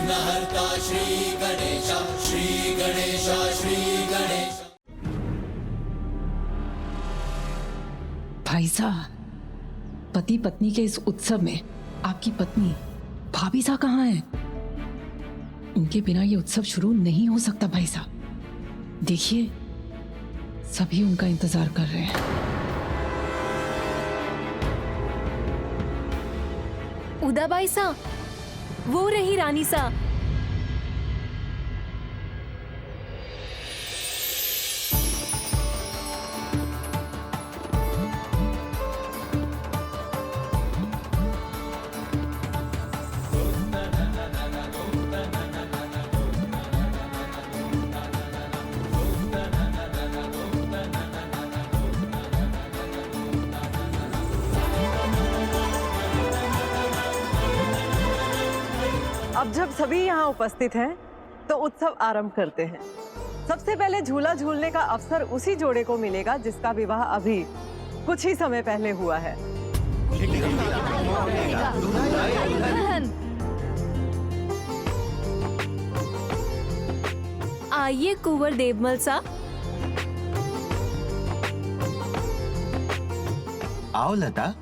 विघ्नहर्ता श्री गणेश, श्री गणेश, श्री गणेश। भाई साहब, पति पत्नी के इस उत्सव में आपकी पत्नी भाभी साहब कहाँ है? उनके बिना ये उत्सव शुरू नहीं हो सकता भाई साहब। देखिए, सभी उनका इंतजार कर रहे हैं। उदाबाई सा, वो रही रानी सा। अब जब सभी यहाँ उपस्थित हैं, तो उत्सव आरंभ करते हैं। सबसे पहले झूला झूलने का अवसर उसी जोड़े को मिलेगा जिसका विवाह अभी कुछ ही समय पहले हुआ है। आइए कुंवर देवमल सा। आओ लता।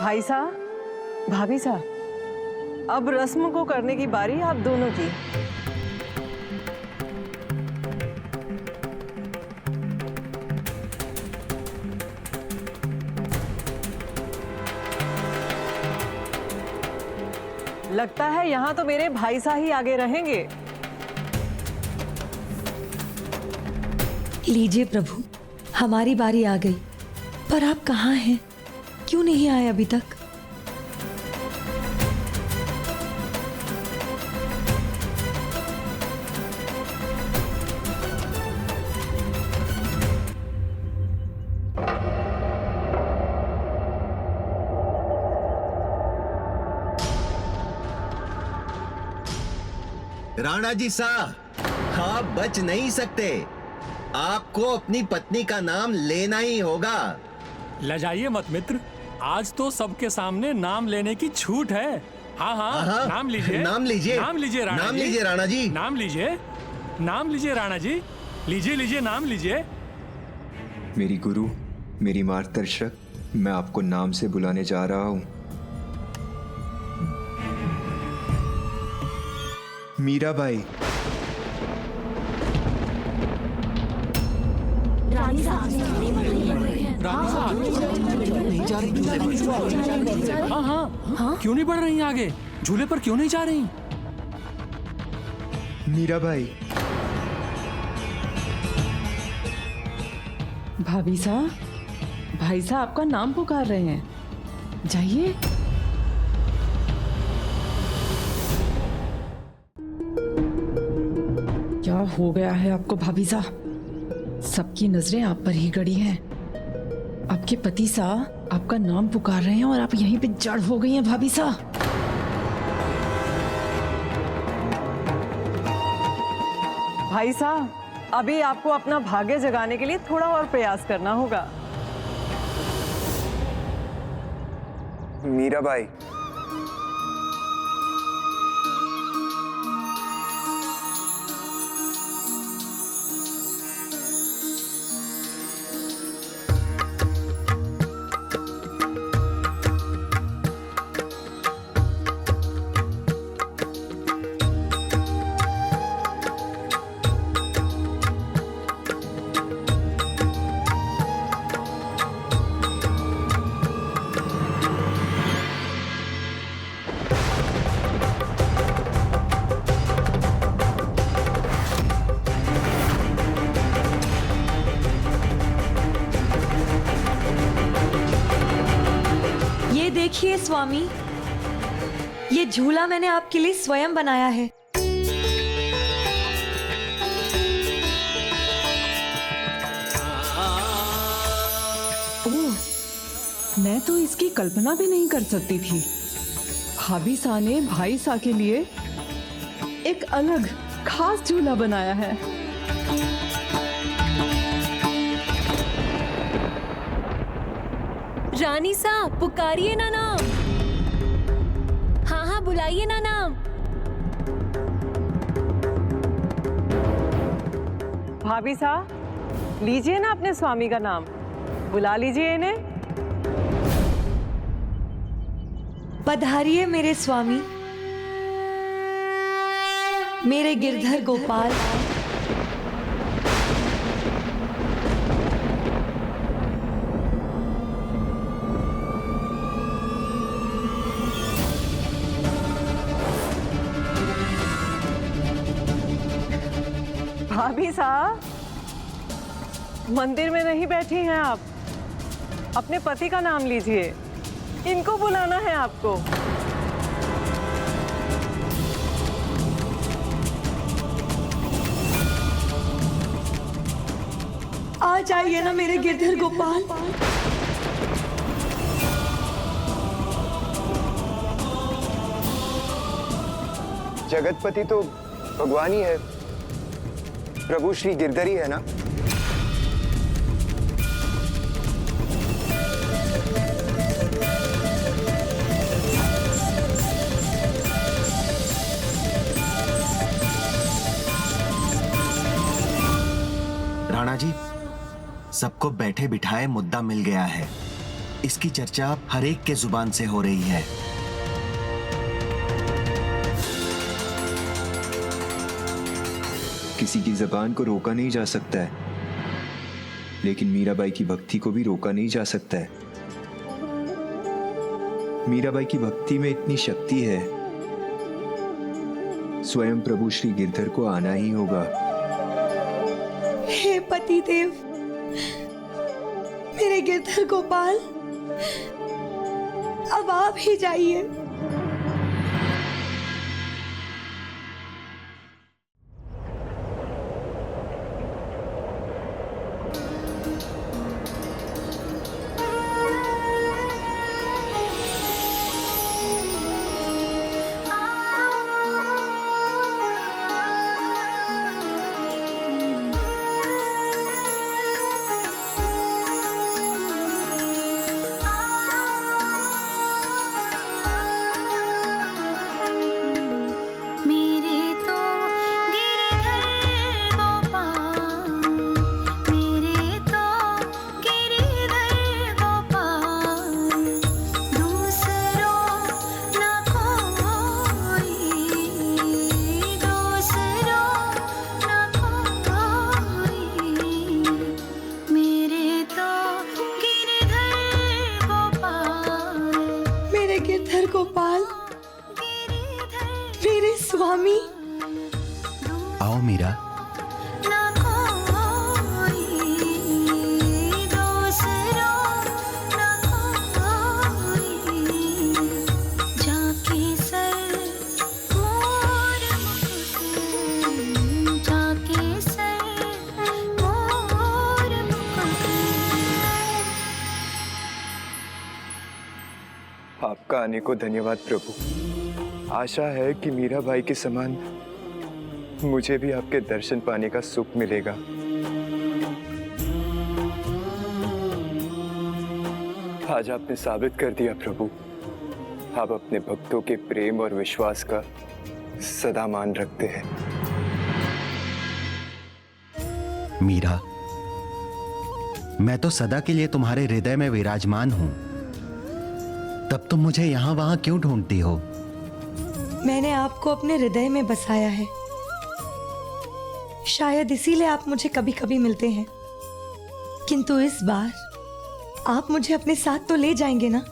भाई साहब, भाभी साहब, अब रस्म को करने की बारी आप दोनों की। लगता है यहाँ तो मेरे भाई साहब ही आगे रहेंगे। लीजिए प्रभु, हमारी बारी आ गई, पर आप कहाँ हैं? क्यों नहीं आए अभी तक? राणा जी साहब, आप बच नहीं सकते। आपको अपनी पत्नी का नाम लेना ही होगा। लजाइए मत मित्र, आज तो सबके सामने नाम लेने की छूट है। हाँ हाँ, नाम लीजिए, नाम लीजिए, नाम लीजिए राणा जी, नाम लीजिए राणा जी, नाम लीजिए, नाम लीजिए राणा जी, लीजिए लीजिए नाम लीजिए। मेरी गुरु, मेरी मार्गदर्शक, मैं आपको नाम से बुलाने जा रहा हूं। मीराबाई। रानी साहब नहीं जा रही। हाँ हाँ हाँ, क्यों नहीं बढ़ रही आगे? झूले पर क्यों नहीं जा रही? मीराबाई। भाभी साहब, भाई साहब आपका नाम पुकार रहे हैं, जाइए। क्या हो गया है आपको भाभी साहब? सबकी नजरें आप पर ही गड़ी हैं। आपके पति साहब आपका नाम पुकार रहे हैं और आप यहीं पे जड़ हो गई हैं भाभी साहब। भाई साहब, अभी आपको अपना भाग्य जगाने के लिए थोड़ा और प्रयास करना होगा। मीराबाई। देखिए स्वामी, ये झूला मैंने आपके लिए स्वयं बनाया है। ओह, मैं तो इसकी कल्पना भी नहीं कर सकती थी। भाभी सा ने भाई सा के लिए एक अलग खास झूला बनाया है। रानी साहब पुकारिए ना नाम। हाँ हाँ बुलाइए ना नाम। भाभी साहब लीजिए ना अपने स्वामी का नाम, बुला लीजिए इन्हें। पधारिए मेरे स्वामी, मेरे गिरधर गोपाल। भाभी साहब मंदिर में नहीं बैठी हैं आप, अपने पति का नाम लीजिए, इनको बुलाना है आपको। आ जाइए ना मेरे गिरधर गोपाल। जगतपति तो भगवान ही है, प्रभु श्री गिरधर ही है ना। राणा जी, सबको बैठे बिठाए मुद्दा मिल गया है। इसकी चर्चा हर एक के जुबान से हो रही है। किसी की जबान को रोका नहीं जा सकता है, लेकिन मीराबाई की भक्ति को भी रोका नहीं जा सकता है। मीराबाई की भक्ति में इतनी शक्ति है, स्वयं प्रभु श्री गिरधर को आना ही होगा। हे पतिदेव, मेरे गिरधर गोपाल, अब आप ही जाइए। गिरधर गोपाल, मेरे स्वामी। आओ मीरा। आपका आने को धन्यवाद प्रभु। आशा है कि मीराबाई के समान मुझे भी आपके दर्शन पाने का सुख मिलेगा। आज आपने साबित कर दिया प्रभु, आप अपने भक्तों के प्रेम और विश्वास का सदा मान रखते हैं। मीरा, मैं तो सदा के लिए तुम्हारे हृदय में विराजमान हूं, तब तुम मुझे यहां वहां क्यों ढूंढती हो? मैंने आपको अपने हृदय में बसाया है, शायद इसीलिए आप मुझे कभी कभी मिलते हैं, किंतु इस बार आप मुझे अपने साथ तो ले जाएंगे ना?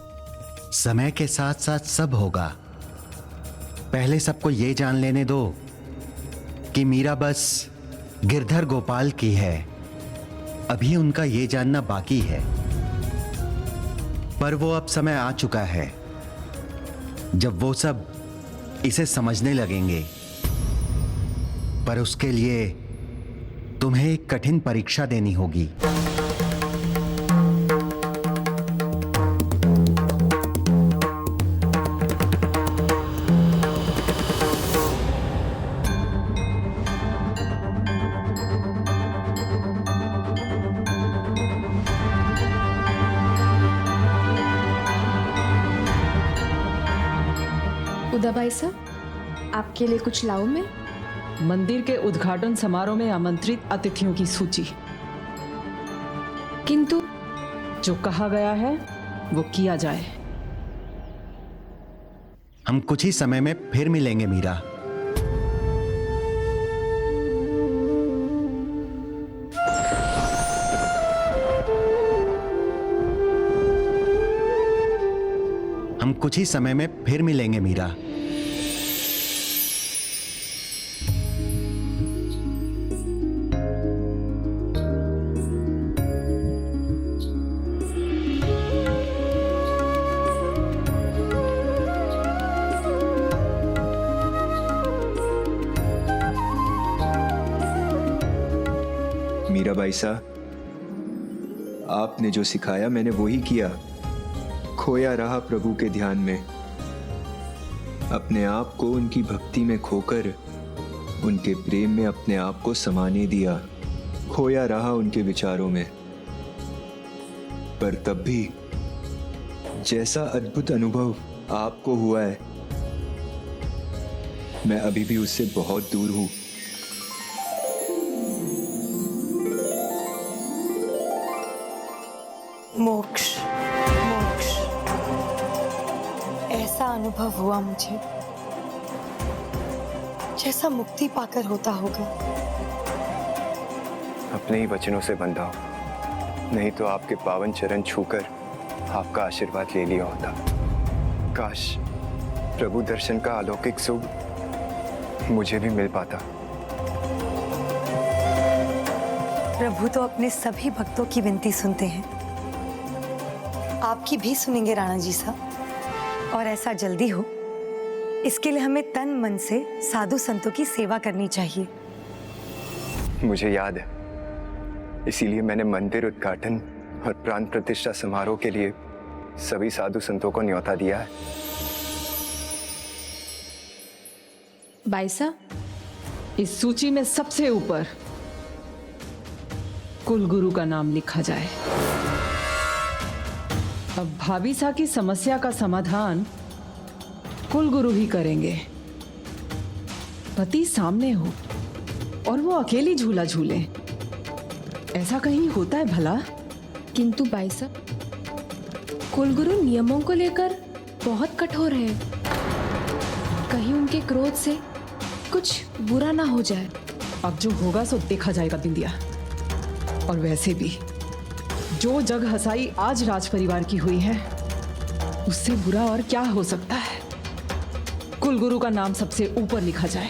समय के साथ साथ सब होगा। पहले सबको ये जान लेने दो कि मीरा बस गिरधर गोपाल की है। अभी उनका ये जानना बाकी है, पर वो अब समय आ चुका है जब वो सब इसे समझने लगेंगे। पर उसके लिए तुम्हें एक कठिन परीक्षा देनी होगी। मुद्दा भाई साहब, आपके लिए कुछ लाऊं मैं? मंदिर के उद्घाटन समारोह में आमंत्रित अतिथियों की सूची। किंतु जो कहा गया है वो किया जाए। हम कुछ ही समय में फिर मिलेंगे मीरा। हम कुछ ही समय में फिर मिलेंगे मीरा। मीराबाई साहब, आपने जो सिखाया मैंने वो ही किया। खोया रहा प्रभु के ध्यान में, अपने आप को उनकी भक्ति में खोकर उनके प्रेम में अपने आप को समाने दिया। खोया रहा उनके विचारों में, पर तब भी जैसा अद्भुत अनुभव आपको हुआ है, मैं अभी भी उससे बहुत दूर हूं। मोक्ष, मोक्ष, ऐसा अनुभव हुआ मुझे जैसा मुक्ति पाकर होता होगा। अपने ही वचनों से बंधा हो, नहीं तो आपके पावन चरण छूकर आपका आशीर्वाद ले लिया होता। काश प्रभु दर्शन का अलौकिक सुख मुझे भी मिल पाता। प्रभु तो अपने सभी भक्तों की विनती सुनते हैं, आपकी भी सुनेंगे राणा जी साहब, और ऐसा जल्दी हो इसके लिए हमें तन मन से साधु संतों की सेवा करनी चाहिए। मुझे याद है, इसीलिए मैंने मंदिर उद्घाटन और प्राण प्रतिष्ठा समारोह के लिए सभी साधु संतों को न्योता दिया है। भाई साहब, इस सूची में सबसे ऊपर कुलगुरु का नाम लिखा जाए। अब भाभीसा की समस्या का समाधान कुलगुरु ही करेंगे। पति सामने हो और वो अकेली झूला झूले, ऐसा कहीं होता है भला? किंतु भाई साहब, कुलगुरु नियमों को लेकर बहुत कठोर है। कहीं उनके क्रोध से कुछ बुरा ना हो जाए। अब जो होगा सो देखा जाएगा बिंदिया। और वैसे भी जो जग हसाई आज राज परिवार की हुई है, उससे बुरा और क्या हो सकता है। कुलगुरु का नाम सबसे ऊपर लिखा जाए।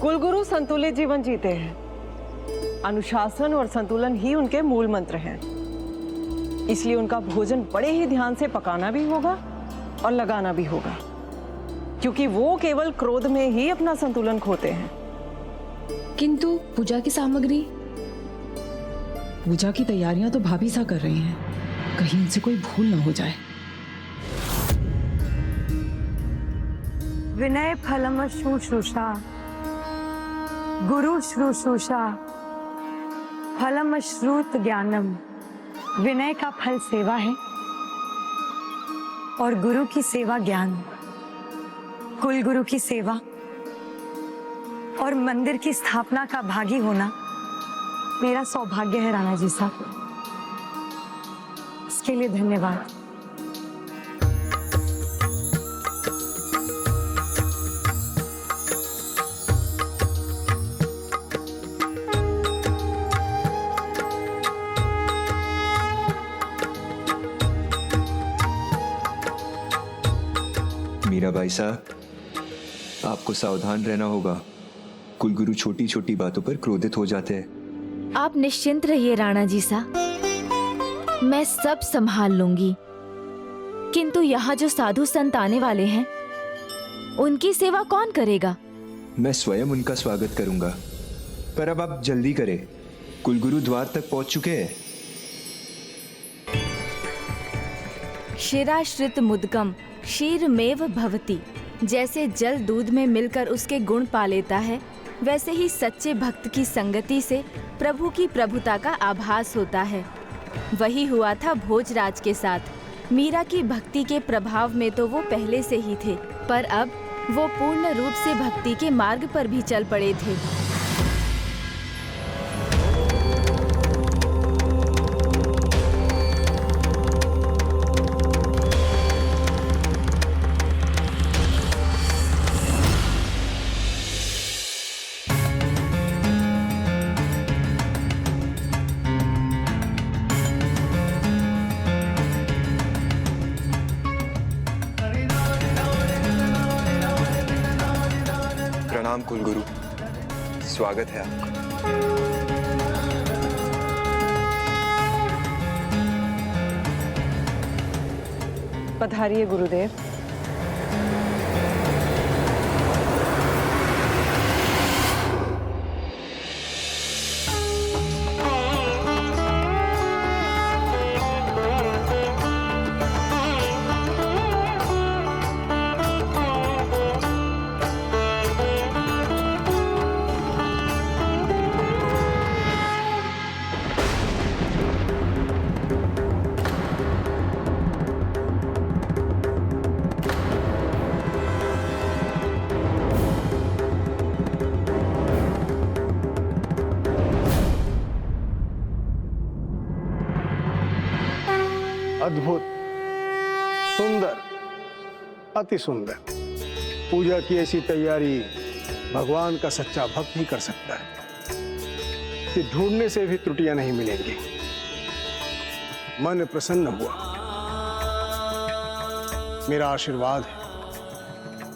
कुलगुरु संतुलित जीवन जीते हैं। अनुशासन और संतुलन ही उनके मूल मंत्र हैं। इसलिए उनका भोजन बड़े ही ध्यान से पकाना भी होगा और लगाना भी होगा, क्योंकि वो केवल क्रोध में ही अपना संतुलन खोते हैं। किंतु पूजा की सामग्री? पूजा की तैयारियां तो भाभीसा कर रही हैं, कहीं इनसे कोई भूल ना हो जाए। विनय फलम शुश्रूषा, गुरु शुश्रूषा, फलम श्रुत ज्ञानम। विनय का फल सेवा है और गुरु की सेवा ज्ञान। कुलगुरु की सेवा और मंदिर की स्थापना का भागी होना मेरा सौभाग्य है राणा जी साहब। इसके लिए धन्यवाद। मीराबाई साहब, आपको सावधान रहना होगा। कुलगुरु छोटी छोटी बातों पर क्रोधित हो जाते हैं। आप निश्चिंत रहिए राणा जी साहब, मैं सब संभाल लूंगी। किंतु यहाँ जो साधु संत आने वाले हैं, उनकी सेवा कौन करेगा? मैं स्वयं उनका स्वागत करूंगा, पर अब आप जल्दी करें। कुलगुरु द्वार तक पहुंच चुके हैं। शिराश्रित मुदगम क्षीरमेव भवति, जैसे जल दूध में मिलकर उसके गुण पा लेता है, वैसे ही सच्चे भक्त की संगति से प्रभु की प्रभुता का आभास होता है। वही हुआ था भोजराज के साथ। मीरा की भक्ति के प्रभाव में तो वो पहले से ही थे, पर अब वो पूर्ण रूप से भक्ति के मार्ग पर भी चल पड़े थे। प्रणाम कुलगुरु, स्वागत है आपका। पधारिए गुरुदेव। अद्भुत, सुंदर, अति सुंदर। पूजा की ऐसी तैयारी भगवान का सच्चा भक्त ही कर सकता है कि ढूंढने से भी त्रुटियां नहीं मिलेंगी। मन प्रसन्न हुआ। मेरा आशीर्वाद है,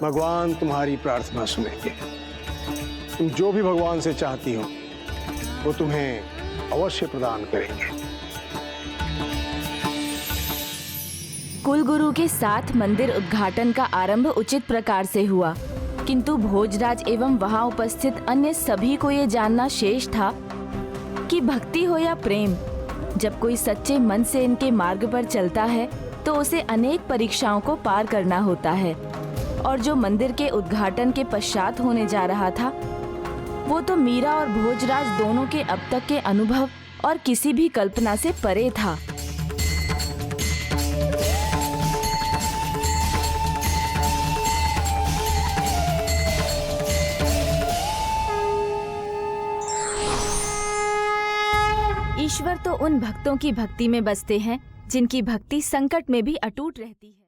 भगवान तुम्हारी प्रार्थना सुनेंगे। तुम जो भी भगवान से चाहती हो वो तुम्हें अवश्य प्रदान करेंगे। कुलगुरु के साथ मंदिर उद्घाटन का आरंभ उचित प्रकार से हुआ, किंतु भोजराज एवं वहां उपस्थित अन्य सभी को ये जानना शेष था कि भक्ति हो या प्रेम, जब कोई सच्चे मन से इनके मार्ग पर चलता है तो उसे अनेक परीक्षाओं को पार करना होता है। और जो मंदिर के उद्घाटन के पश्चात होने जा रहा था, वो तो मीरा और भोजराज दोनों के अब तक के अनुभव और किसी भी कल्पना से परे था। ईश्वर तो उन भक्तों की भक्ति में बसते हैं जिनकी भक्ति संकट में भी अटूट रहती है।